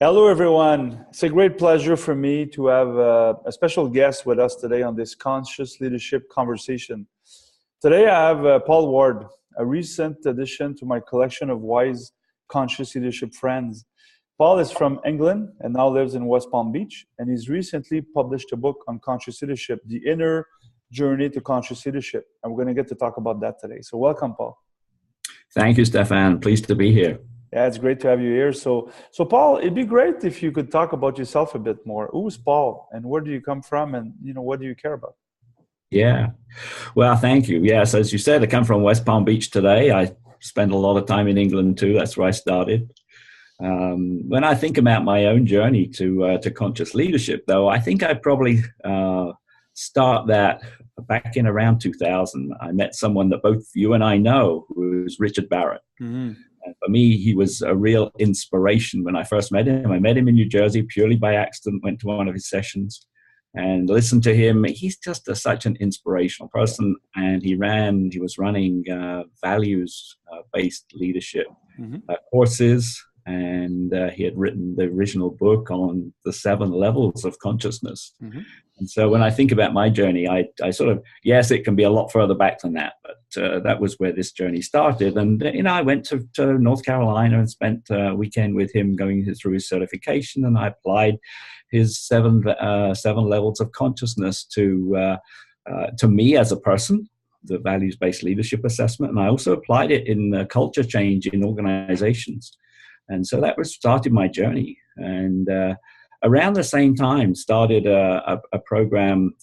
Hello, everyone. It's a great pleasure for me to have a special guest with us today on this conscious leadership conversation. Today, I have Paul Ward, a recent addition to my collection of wise conscious leadership friends. Paul is from England and now lives in West Palm Beach, and he's recently published a book on conscious leadership, The Inner Journey to Conscious Leadership. And we're going to get to talk about that today. So welcome, Paul. Thank you, Stephane. Pleased to be here. Yeah, it's great to have you here. So Paul, it'd be great if you could talk about yourself a bit more. Who's Paul, and where do you come from, and what do you care about? Yeah, well, thank you. Yes, as you said, I come from West Palm Beach today. I spent a lot of time in England too. That's where I started. When I think about my own journey to conscious leadership, though, I think I probably start that back in around 2000. I met someone that both you and I know, who was Richard Barrett. Mm-hmm. And for me, he was a real inspiration when I first met him. I met him in New Jersey purely by accident, went to one of his sessions and listened to him. He's just such an inspirational person. And he was running values-based leadership courses. And he had written the original book on the 7 levels of consciousness. Mm-hmm. And so when I think about my journey, I sort of, yes, it can be a lot further back than that, but that was where this journey started. And, I went to North Carolina and spent a weekend with him going through his certification, and I applied his seven levels of consciousness to me as a person, the values-based leadership assessment. And I also applied it in culture change in organizations. And so that started my journey. And around the same time, started a program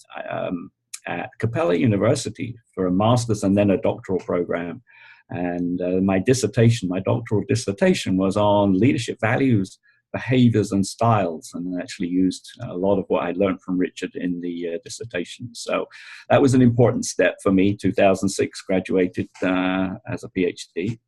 at Capella University for a master's and then a doctoral program. And my doctoral dissertation was on leadership values, behaviors, and styles, and actually used a lot of what I learned from Richard in the dissertation. So that was an important step for me. 2006, graduated as a PhD.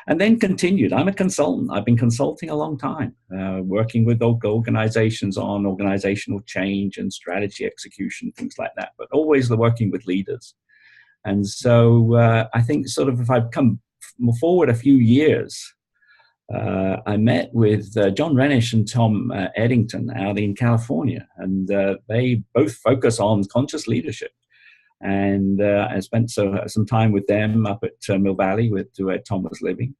And then continued. I'm a consultant. I've been consulting a long time, working with organizations on organizational change and strategy execution, things like that, but always working with leaders. And so I think sort of if I've come forward a few years, I met with John Renish and Tom Eddington out in California, and they both focus on conscious leadership. And I spent some time with them up at Mill Valley where Tom was living,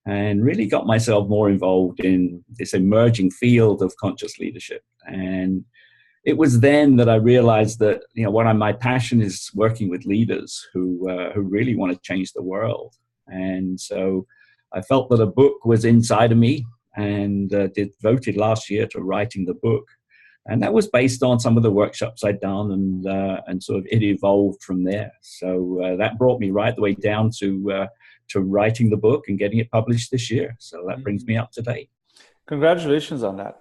and really got myself more involved in this emerging field of conscious leadership. And it was then that I realized that my passion is working with leaders who really want to change the world. And so I felt that a book was inside of me, and voted last year to writing the book. And that was based on some of the workshops I'd done, and sort of it evolved from there. So that brought me right the way down to writing the book and getting it published this year. So that brings me up to date. Congratulations on that.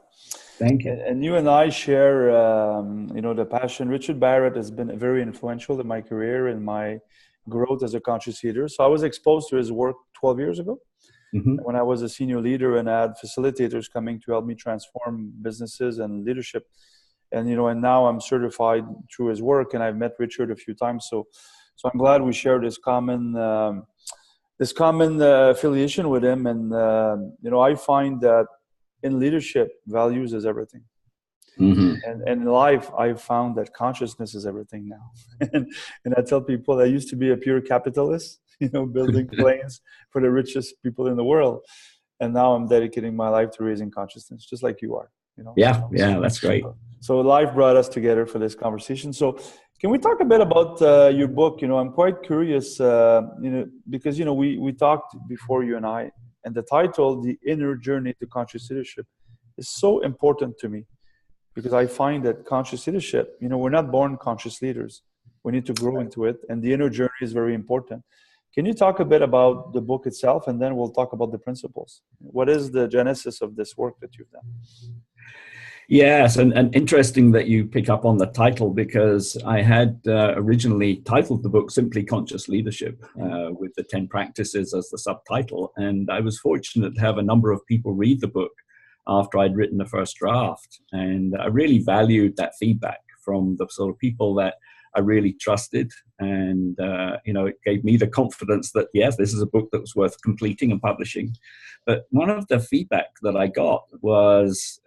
Thank you. And you and I share, the passion. Richard Barrett has been very influential in my career and my growth as a conscious leader. So I was exposed to his work 12 years ago. Mm-hmm. When I was a senior leader and I had facilitators coming to help me transform businesses and leadership. And, and now I'm certified through his work, and I've met Richard a few times. So I'm glad we share this common affiliation with him. And, I find that in leadership, values is everything. Mm-hmm. And in life, I've found that consciousness is everything now. and I tell people I used to be a pure capitalist, building planes for the richest people in the world. And now I'm dedicating my life to raising consciousness, just like you are. Yeah, that's great. So life brought us together for this conversation. So can we talk a bit about your book? I'm quite curious, because, we talked before, you and I, and the title, The Inner Journey to Conscious Leadership, is so important to me, because I find that conscious leadership, we're not born conscious leaders. We need to grow into it. And the inner journey is very important. Can you talk a bit about the book itself, and then we'll talk about the principles? What is the genesis of this work that you've done? Yes, and interesting that you pick up on the title, because I had originally titled the book simply Conscious Leadership, with the 10 practices as the subtitle. And I was fortunate to have a number of people read the book after I'd written the first draft. And I really valued that feedback from the sort of people that I really trusted. And, it gave me the confidence that, yes, this is a book that was worth completing and publishing. But one of the feedback that I got was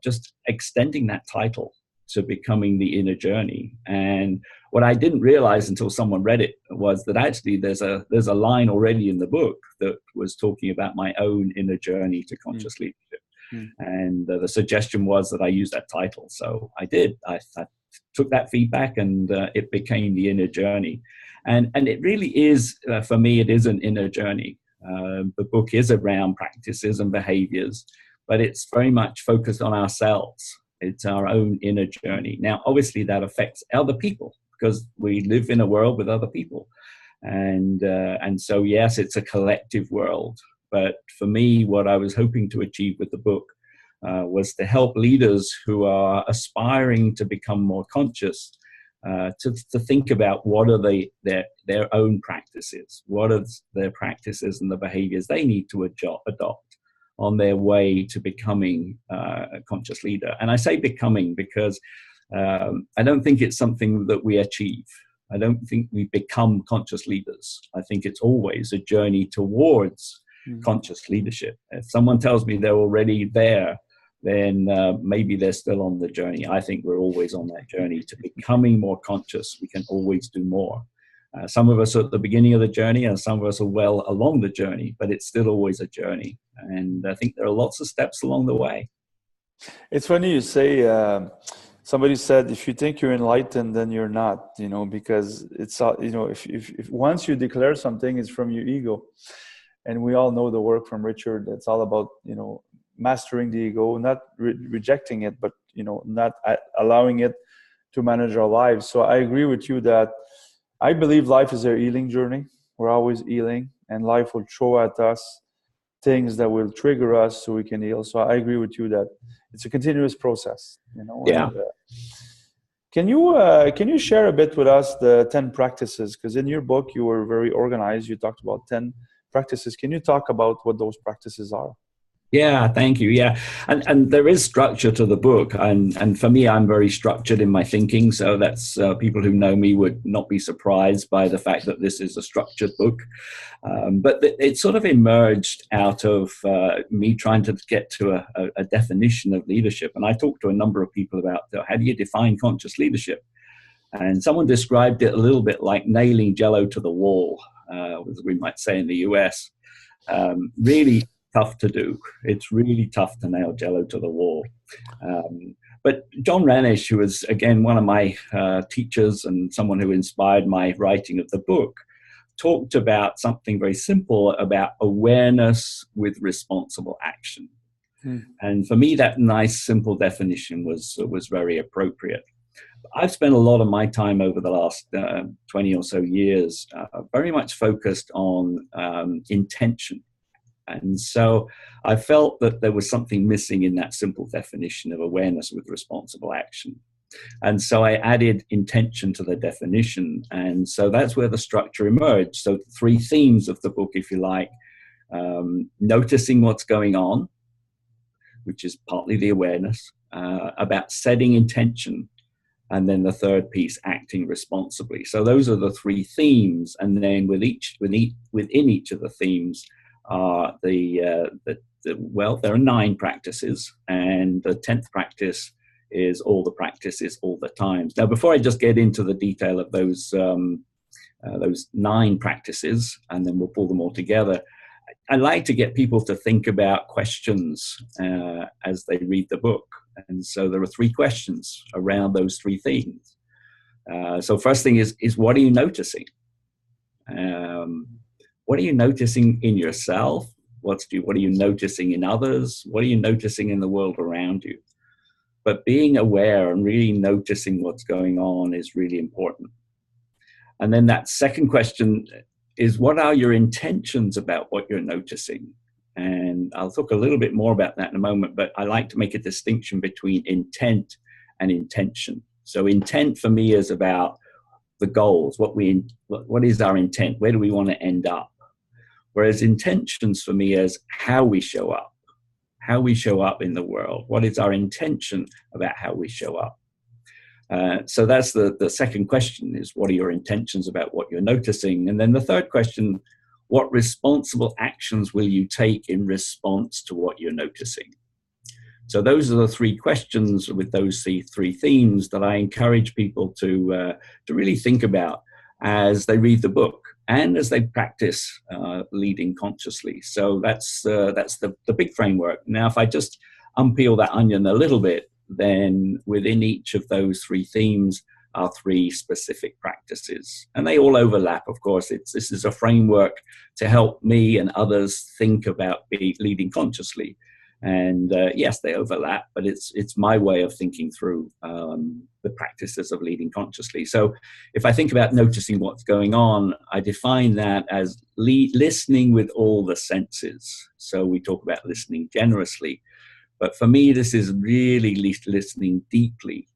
just extending that title to Becoming the Inner Journey. And what I didn't realize until someone read it was that actually there's a line already in the book that was talking about my own inner journey to conscious leadership. And the suggestion was that I use that title. So I did. I took that feedback, and it became the inner journey. And it really is, for me, it is an inner journey. The book is around practices and behaviors, but it's very much focused on ourselves. It's our own inner journey. Now, obviously, that affects other people because we live in a world with other people. And so, yes, it's a collective world. But for me, what I was hoping to achieve with the book was to help leaders who are aspiring to become more conscious to think about what are their own practices, what are their practices and the behaviors they need to adopt on their way to becoming a conscious leader. And I say becoming because I don't think it's something that we achieve. I don't think we become conscious leaders. I think it's always a journey towards conscious leadership. If someone tells me they're already there, then maybe they're still on the journey. I think we're always on that journey to becoming more conscious. We can always do more. Some of us are at the beginning of the journey, and some of us are well along the journey, but it's still always a journey. And I think there are lots of steps along the way. It's funny you say, somebody said, if you think you're enlightened, then you're not, because it's, if once you declare something, it's from your ego. And we all know the work from Richard. That's all about, mastering the ego, not rejecting it, but, not allowing it to manage our lives. So I agree with you that I believe life is a healing journey. We're always healing, and life will throw at us things that will trigger us so we can heal. So I agree with you that it's a continuous process, Yeah. And, can you share a bit with us the 10 practices? Because in your book, you were very organized. You talked about 10 practices. Can you talk about what those practices are? Yeah, thank you. Yeah. And there is structure to the book. And for me, I'm very structured in my thinking. So that's people who know me would not be surprised by the fact that this is a structured book. But it sort of emerged out of me trying to get to a definition of leadership. And I talked to a number of people about how do you define conscious leadership? And someone described it a little bit like nailing Jello to the wall, as we might say in the US. Really tough to do. It's really tough to nail Jello to the wall. But John Ranish, who was, again, one of my teachers and someone who inspired my writing of the book, talked about something very simple about awareness with responsible action. And for me, that nice, simple definition was very appropriate. I've spent a lot of my time over the last 20 or so years very much focused on intention. And so I felt that there was something missing in that simple definition of awareness with responsible action. And so I added intention to the definition. And so that's where the structure emerged. So 3 themes of the book, if you like, noticing what's going on, which is partly the awareness, about setting intention, and then the third piece, acting responsibly. So those are the 3 themes. And then within each of the themes, there are 9 practices, and the 10th practice is all the practices all the times. Now, before I just get into the detail of those 9 practices, and then we'll pull them all together, I like to get people to think about questions as they read the book. And so there are 3 questions around those 3 themes. So first thing is what are you noticing? What are you noticing in yourself? What are you noticing in others? What are you noticing in the world around you? But being aware and really noticing what's going on is really important. And then that second question is, what are your intentions about what you're noticing? And I'll talk a little bit more about that in a moment, but I like to make a distinction between intent and intention. So intent for me is about the goals, what is our intent? Where do we want to end up? Whereas intentions for me is how we show up in the world. What is our intention about how we show up? So that's the second question, is what are your intentions about what you're noticing? And then the third question, what responsible actions will you take in response to what you're noticing? So those are the three questions with those three themes that I encourage people to really think about as they read the book and as they practice leading consciously. So that's the big framework. Now, if I just unpeel that onion a little bit, then within each of those three themes are three specific practices. And they all overlap, of course. This is a framework to help me and others think about leading consciously. And yes, they overlap, but it's my way of thinking through the practices of leading consciously. So if I think about noticing what's going on, I define that as listening with all the senses. So we talk about listening generously, but for me, this is really listening deeply,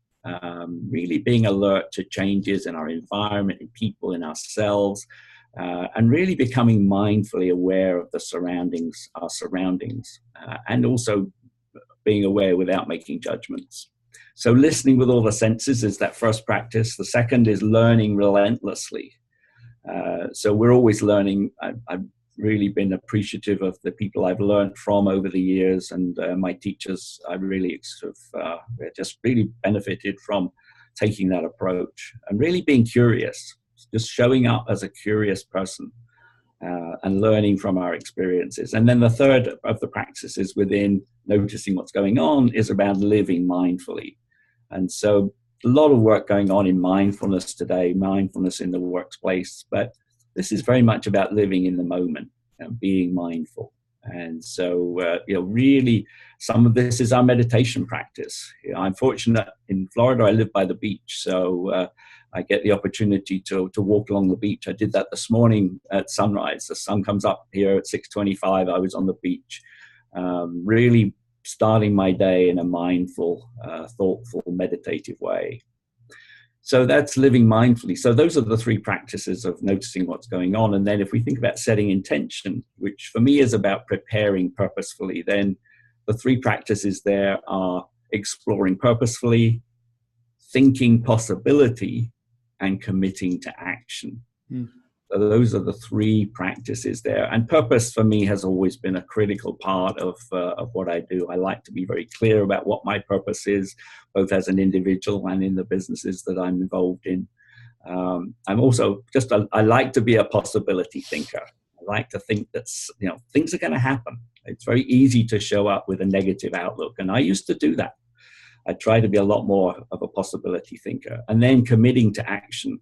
really being alert to changes in our environment, in people, in ourselves, and really becoming mindfully aware of our surroundings, and also being aware without making judgments. So listening with all the senses is that first practice. The second is learning relentlessly. So we're always learning. I've really been appreciative of the people I've learned from over the years, and my teachers. I really just really benefited from taking that approach and really being curious, just showing up as a curious person and learning from our experiences. And then the third of the practices within noticing what's going on is about living mindfully. And so a lot of work going on in mindfulness today, mindfulness in the workplace, but this is very much about living in the moment and being mindful. And so, really, some of this is our meditation practice. I'm fortunate in Florida, I live by the beach, so I get the opportunity to walk along the beach. I did that this morning at sunrise. The sun comes up here at 6:25. I was on the beach, really starting my day in a mindful, thoughtful, meditative way. So that's living mindfully. So those are the three practices of noticing what's going on. And then if we think about setting intention, which for me is about preparing purposefully, then the three practices there are exploring purposefully, thinking possibility, and committing to action. So those are the three practices there. And purpose for me has always been a critical part of what I do. I like to be very clear about what my purpose is, both as an individual and in the businesses that I'm involved in. I'm also I like to be a possibility thinker. I like to think that, things are going to happen. It's very easy to show up with a negative outlook. And I used to do that. I try to be a lot more of a possibility thinker. And then committing to action.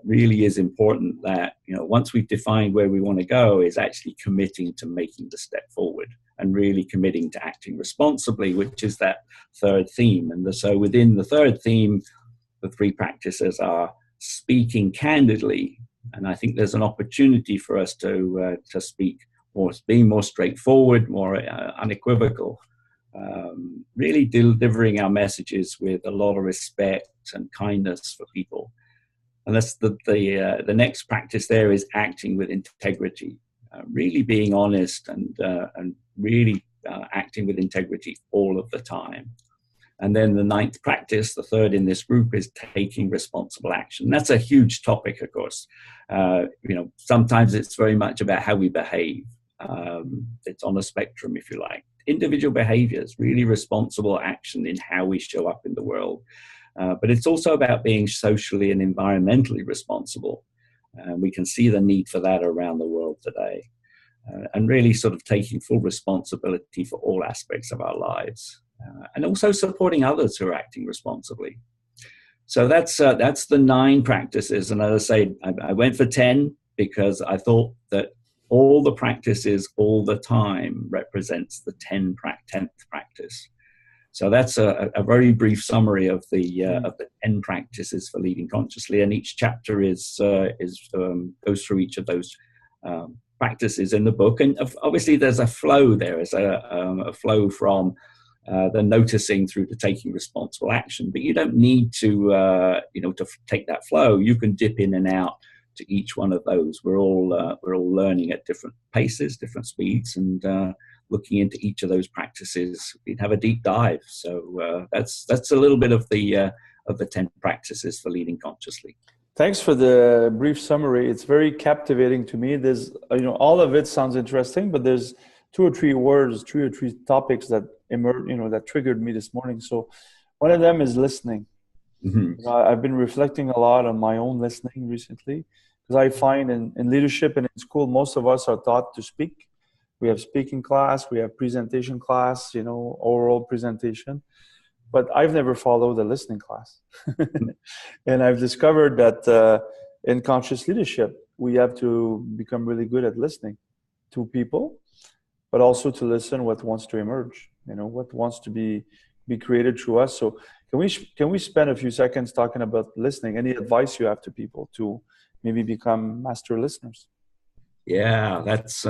Really is important that, once we've defined where we want to go, is actually committing to making the step forward and really committing to acting responsibly, which is that third theme. And so within the third theme, the three practices are speaking candidly. And I think there's an opportunity for us to speak more, being more straightforward, more unequivocal, really delivering our messages with a lot of respect and kindness for people. And that's the next practice there is acting with integrity, really being honest and really acting with integrity all of the time. And then the ninth practice, the third in this group, is taking responsible action. That's a huge topic, of course. Sometimes it's very much about how we behave. It's on a spectrum, if you like. Individual behaviors, really responsible action in how we show up in the world. But it's also about being socially and environmentally responsible. We can see the need for that around the world today. And really sort of taking full responsibility for all aspects of our lives. And also supporting others who are acting responsibly. So that's the 9 practices. And as I say, I went for 10 because I thought that all the practices all the time represents the 10th practice. So that's a very brief summary of the 10 practices for leading consciously, and each chapter goes through each of those practices in the book. And obviously, there's a flow there. There's a flow from the noticing through to taking responsible action. But you don't need to take that flow. You can dip in and out to each one of those. We're all learning at different paces, different speeds, and looking into each of those practices, we'd have a deep dive. So that's a little bit of the of the 10 practices for leading consciously. Thanks for the brief summary. It's very captivating to me. There's, all of it sounds interesting, but there's 2 or 3 words, 3 or 3 topics that emerged, that triggered me this morning. So one of them is listening. Mm-hmm. I've been reflecting a lot on my own listening recently, because I find in leadership and in school, most of us are taught to speak. We have speaking class, we have presentation class, oral presentation, but I've never followed a listening class. And I've discovered that in conscious leadership, we have to become really good at listening to people, but also to listen what wants to emerge, what wants to be created through us. So can we spend a few seconds talking about listening? Any advice you have to people to maybe become master listeners? Yeah, that's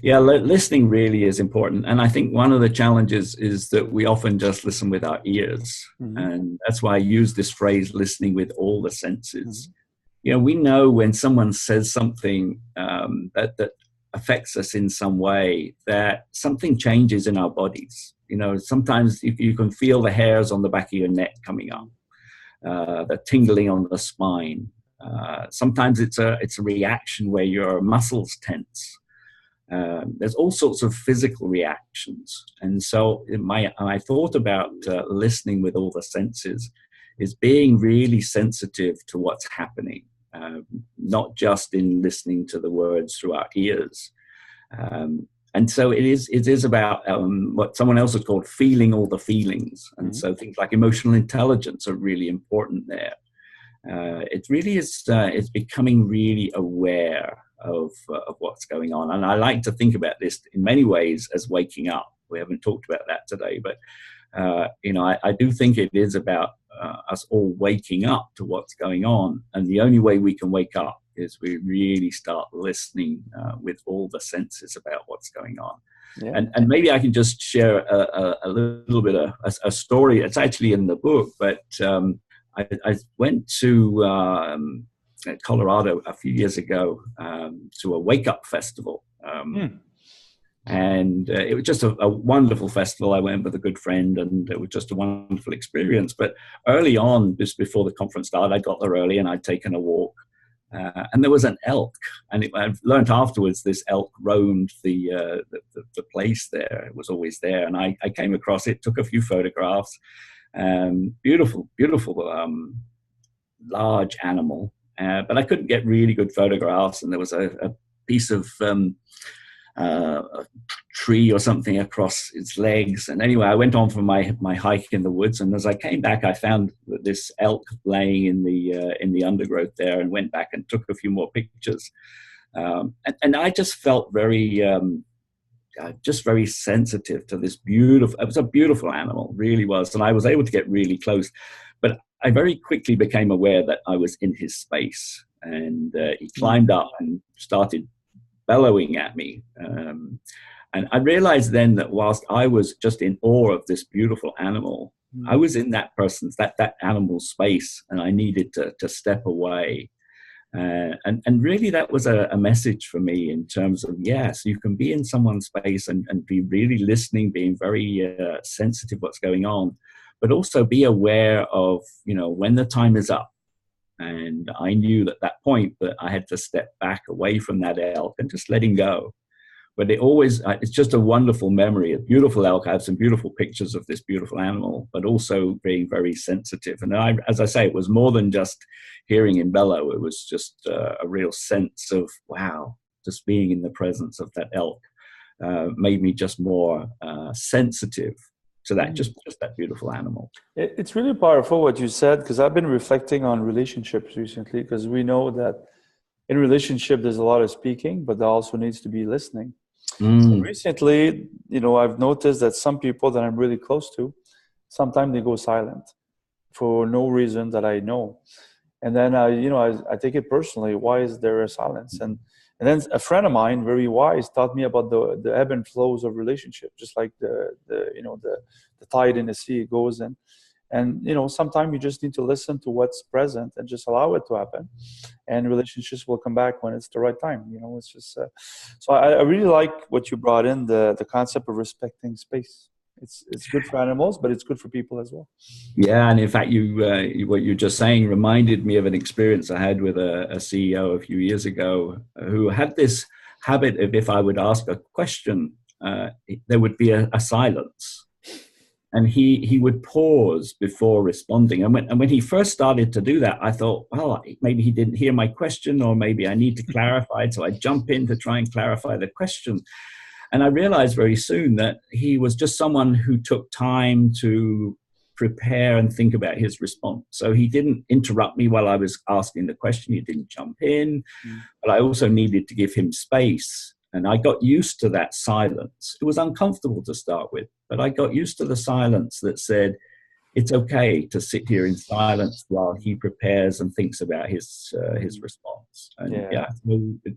listening really is important. And I think one of the challenges is that we often just listen with our ears. Mm-hmm. And that's why I use this phrase, listening with all the senses. Mm-hmm. We know when someone says something that affects us in some way, that something changes in our bodies. Sometimes you can feel the hairs on the back of your neck coming up, the tingling on the spine. Sometimes it's a reaction where your muscles tense. There's all sorts of physical reactions. And so I thought about listening with all the senses is being really sensitive to what's happening, not just in listening to the words through our ears. And so it is about what someone else has called feeling all the feelings. And so things like emotional intelligence are really important there. It really is, it's becoming really aware of what's going on. And I like to think about this in many ways as waking up. We haven't talked about that today, but, I do think it is about us all waking up to what's going on. And the only way we can wake up is we really start listening with all the senses about what's going on. Yeah. And maybe I can just share a little bit of a story. It's actually in the book, but I went to Colorado a few years ago to a Wake Up Festival. And it was just a wonderful festival. I went with a good friend, and it was just a wonderful experience. But early on, just before the conference started, I got there early and I'd taken a walk. And there was an elk. And I've learned afterwards this elk roamed the place there. It was always there. And I came across it, took a few photographs. Beautiful, large animal. But I couldn't get really good photographs. And there was a piece of a tree or something across its legs. And anyway, I went on for my hike in the woods, and as I came back, I found this elk laying in the undergrowth there, and went back and took a few more pictures. And I just felt very sensitive to this beautiful. It was a beautiful animal, really was, and I was able to get really close. But I very quickly became aware that I was in his space, and he climbed up and started bellowing at me. And I realized then that whilst I was just in awe of this beautiful animal, I was in that person's, that animal's space, and I needed to step away. And really that was a message for me in terms of, yes, you can be in someone's space and be really listening, being very sensitive what's going on, but also be aware of, when the time is up. And I knew at that point that I had to step back away from that elk and just let him go. But it's just a wonderful memory, a beautiful elk. I have some beautiful pictures of this beautiful animal, but also being very sensitive. And as I say, it was more than just hearing him bellow. It was just a real sense of, wow, just being in the presence of that elk made me just more sensitive to that, just that beautiful animal. It's really powerful what you said, because I've been reflecting on relationships recently, because we know that in relationship there's a lot of speaking, but there also needs to be listening. And recently, I've noticed that some people that I'm really close to, sometimes they go silent for no reason that I know. And then I take it personally. Why is there a silence? And then a friend of mine, very wise, taught me about the ebb and flows of relationship, just like the tide in the sea. It goes in, and sometimes you just need to listen to what's present and just allow it to happen, and relationships will come back when it's the right time. It's just so I really like what you brought in, the concept of respecting space. It's good for animals, but it's good for people as well. Yeah, and in fact, what you're just saying reminded me of an experience I had with a CEO a few years ago who had this habit of, if I would ask a question, there would be a silence, and he would pause before responding. And when he first started to do that, I thought, well, maybe he didn't hear my question, or maybe I need to clarify. So I jump in to try and clarify the question. And I realized very soon that he was just someone who took time to prepare and think about his response. So he didn't interrupt me while I was asking the question. He didn't jump in, but I also needed to give him space. And I got used to that silence. It was uncomfortable to start with, but I got used to the silence that said, it's okay to sit here in silence while he prepares and thinks about his response. And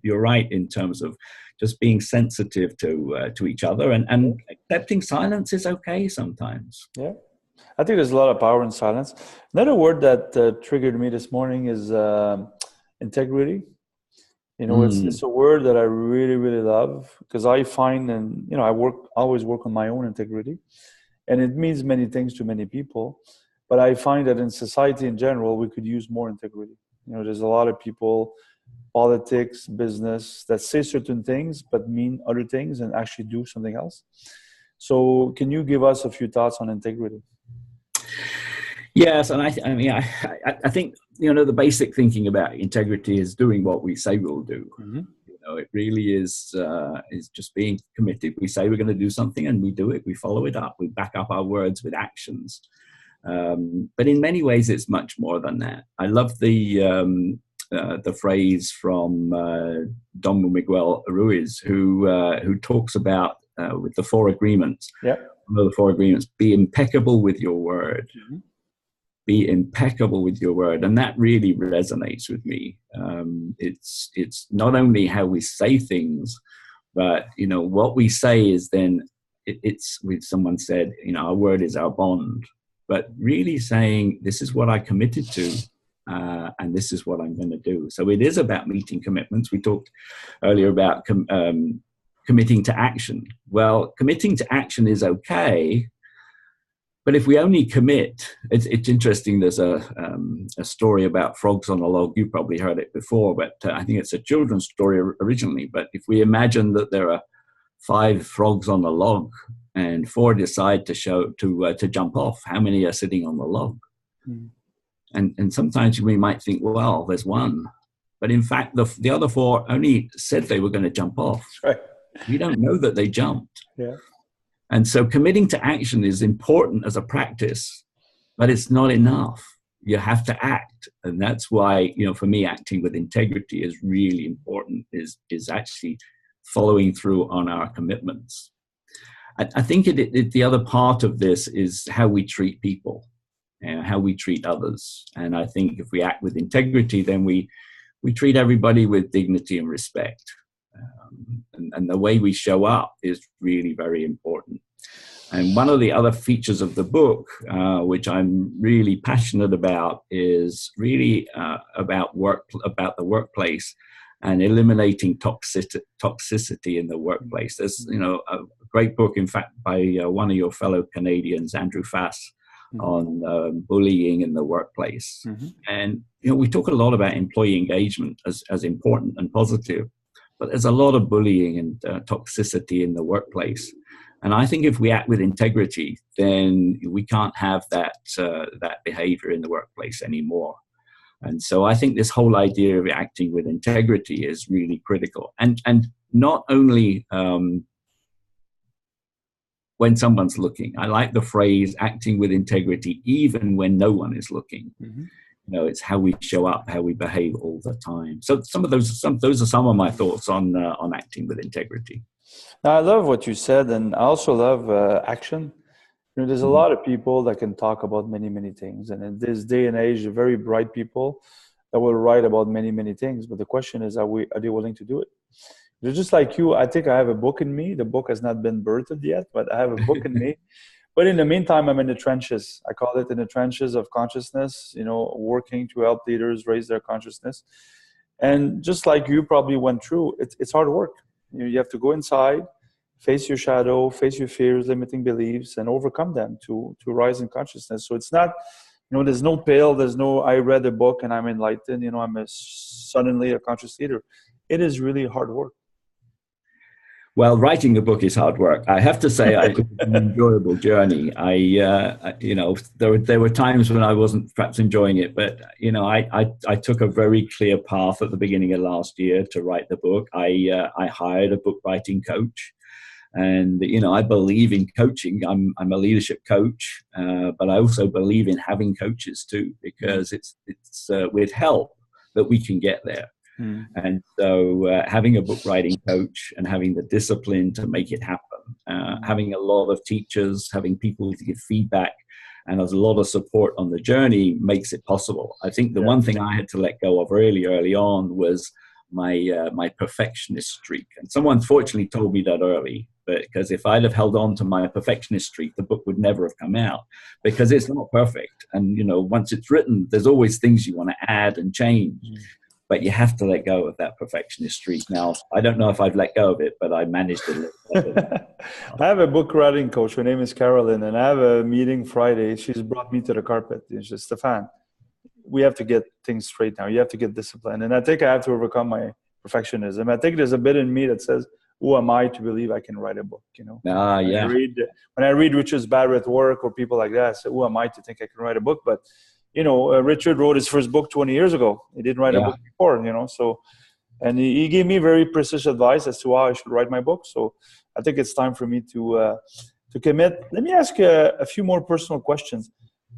you're right in terms of just being sensitive to each other, and accepting silence is okay sometimes. Yeah, I think there's a lot of power in silence. Another word that triggered me this morning is integrity. You know, it's a word that I really, really love, because I find, and you know, I always work on my own integrity. And it means many things to many people, but I find that in society in general, we could use more integrity. You know, there's a lot of people, politics, business, that say certain things, but mean other things and actually do something else. So can you give us a few thoughts on integrity? Yes, and I think, you know, the basic thinking about integrity is doing what we say we'll do. It really is just being committed. We say we're going to do something and we do it. We follow it up. We back up our words with actions. But in many ways, it's much more than that. I love the phrase from Don Miguel Ruiz, who talks about with the 4 agreements. Yeah. One of the 4 agreements: be impeccable with your word. Be impeccable with your word. And that really resonates with me. It's not only how we say things, but, you know, what we say is then, it's with someone said, you know, our word is our bond, but really saying, this is what I committed to, and this is what I'm going to do. So it is about meeting commitments. We talked earlier about committing to action. Well, committing to action is okay, but if we only commit, it's interesting. There's a story about frogs on a log. You probably heard it before, but I think it's a children's story originally. But if we imagine that there are 5 frogs on a log and 4 decide to jump off, how many are sitting on the log? And sometimes we might think, well, there's 1. But in fact, the other 4 only said they were going to jump off. Right. We don't know that they jumped. Yeah. And so committing to action is important as a practice, but it's not enough. You have to act. And that's why, you know, for me, acting with integrity is really important, is actually following through on our commitments. I think the other part of this is how we treat people and how we treat others. And I think if we act with integrity, then we treat everybody with dignity and respect. And the way we show up is really very important. And one of the other features of the book, which I'm really passionate about, is really about the workplace and eliminating toxicity in the workplace. There's, you know, a great book, in fact, by one of your fellow Canadians, Andrew Fass, on bullying in the workplace. And, you know, we talk a lot about employee engagement as important and positive, but there's a lot of bullying and toxicity in the workplace. And I think if we act with integrity, then we can't have that behavior in the workplace anymore. And so I think this whole idea of acting with integrity is really critical. And not only when someone's looking. I like the phrase acting with integrity even when no one is looking. You know, it's how we show up, how we behave all the time. So those are some of my thoughts on acting with integrity. Now, I love what you said, and I also love action. You know, there's a lot of people that can talk about many, many things, and in this day and age, very bright people that will write about many, many things. But the question is, are they willing to do it? They're just like you. I think I have a book in me. The book has not been birthed yet, but I have a book in me. But in the meantime, I'm in the trenches. I call it in the trenches of consciousness, you know, working to help leaders raise their consciousness. And just like you probably went through, it's hard work. You have to go inside, face your shadow, face your fears, limiting beliefs, and overcome them to rise in consciousness. So it's not, there's no pill, there's no, I read a book and I'm enlightened, I'm suddenly a conscious leader. It is really hard work. Well, writing a book is hard work. I have to say, it was an enjoyable journey. There were times when I wasn't perhaps enjoying it, but I took a very clear path at the beginning of last year to write the book. I hired a book writing coach, and I believe in coaching. I'm a leadership coach, but I also believe in having coaches too, because it's with help that we can get there. And so having a book writing coach and having the discipline to make it happen, having a lot of teachers, having people to give feedback, and there's a lot of support on the journey makes it possible. I think the one thing I had to let go of early on was my perfectionist streak. And someone fortunately told me that early, because if I'd have held on to my perfectionist streak, the book would never have come out, because it's not perfect. And, once it's written, there's always things you want to add and change. But you have to let go of that perfectionist streak. Now, I don't know if I've let go of it, but I managed to let go of it. I have a book writing coach. Her name is Carolyn, and I have a meeting Friday. She's brought me to the carpet. She says, Stephane, we have to get things straight now. You have to get disciplined. And I think I have to overcome my perfectionism. I think there's a bit in me that says, who am I to believe I can write a book? When I read Richard's Bad at Work or people like that, I say, who am I to think I can write a book? But Richard wrote his first book 20 years ago. He didn't write a book before, so, and he gave me very precise advice as to how I should write my book. So I think it's time for me to commit. Let me ask a few more personal questions.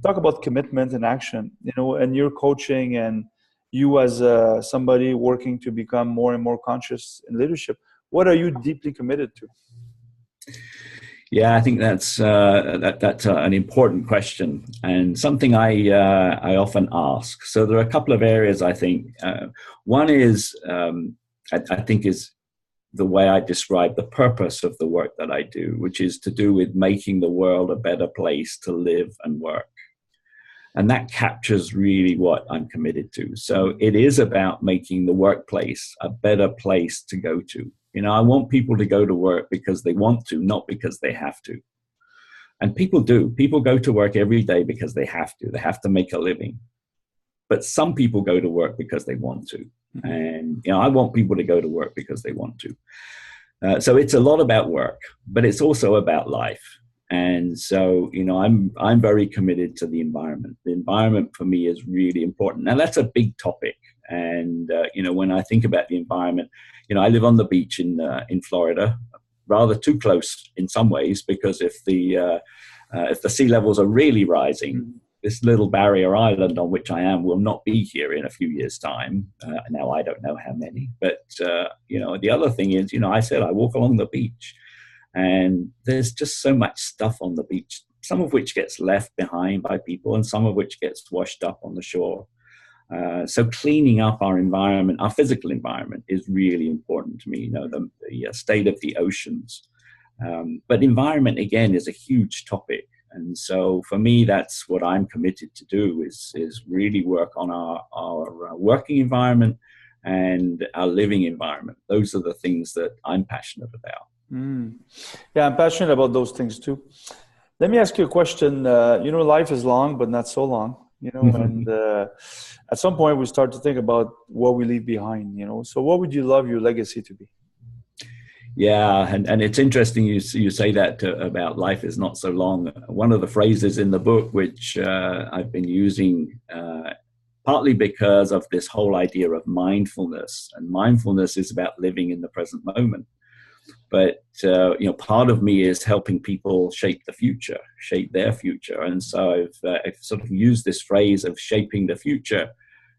Talk about commitment and action, and your coaching, and you as somebody working to become more and more conscious in leadership. What are you deeply committed to? Yeah, I think that's an important question, and something I often ask. So there are a couple of areas I think. One is, I think, is the way I describe the purpose of the work that I do, which is to do with making the world a better place to live and work. And that captures really what I'm committed to. So it is about making the workplace a better place to go to. I want people to go to work because they want to, not because they have to. And people do. People go to work every day because they have to. They have to make a living. But some people go to work because they want to. And, I want people to go to work because they want to. So it's a lot about work, but it's also about life. And so, I'm very committed to the environment. The environment for me is really important. Now, that's a big topic. And, when I think about the environment, I live on the beach in Florida, rather too close in some ways, because if the sea levels are really rising, this little barrier island on which I am will not be here in a few years' time. Now, I don't know how many. But, the other thing is, I said I walk along the beach. And there's just so much stuff on the beach, some of which gets left behind by people and some of which gets washed up on the shore. So cleaning up our environment, our physical environment, is really important to me, the state of the oceans. But environment, again, is a huge topic. And so for me, that's what I'm committed to do, is really work on our working environment and our living environment. Those are the things that I'm passionate about. Yeah, I'm passionate about those things too. Let me ask you a question. Life is long, but not so long, and at some point we start to think about what we leave behind, So what would you love your legacy to be? Yeah, and it's interesting you say that about life is not so long. One of the phrases in the book, which I've been using partly because of this whole idea of mindfulness, and mindfulness is about living in the present moment. But, part of me is helping people shape their future. And so I've sort of used this phrase of shaping the future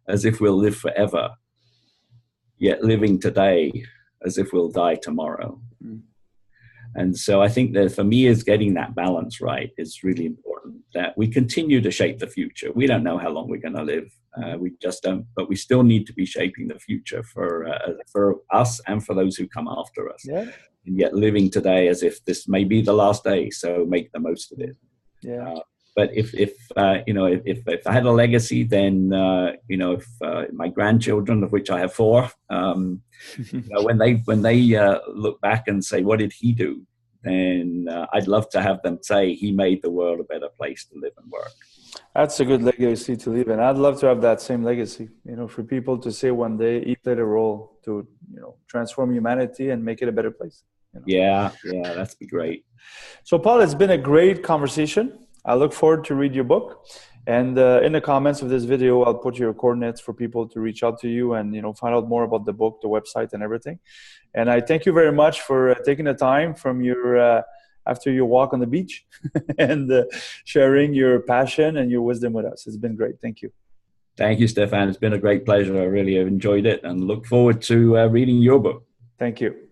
as if we'll live forever, yet living today as if we'll die tomorrow. And so I think that for me, is getting that balance right is really important, that we continue to shape the future. We don't know how long we're going to live. We just don't, but we still need to be shaping the future for us and for those who come after us. Yeah. And yet living today as if this may be the last day, so make the most of it. Yeah. But if I had a legacy, then if my grandchildren, of which I have 4, when they look back and say, "What did he do?" then I'd love to have them say he made the world a better place to live and work. That's a good legacy to leave, and I'd love to have that same legacy. You know, for people to say one day he played a role to, you know, transform humanity and make it a better place. You know? Yeah, that'd be great. So, Paul, it's been a great conversation. I look forward to read your book, and in the comments of this video, I'll put your coordinates for people to reach out to you and, you know, find out more about the book, the website, and everything. And I thank you very much for taking the time from your after your walk on the beach and sharing your passion and your wisdom with us. It's been great. Thank you. Thank you, Stephane. It's been a great pleasure. I really have enjoyed it and look forward to reading your book. Thank you.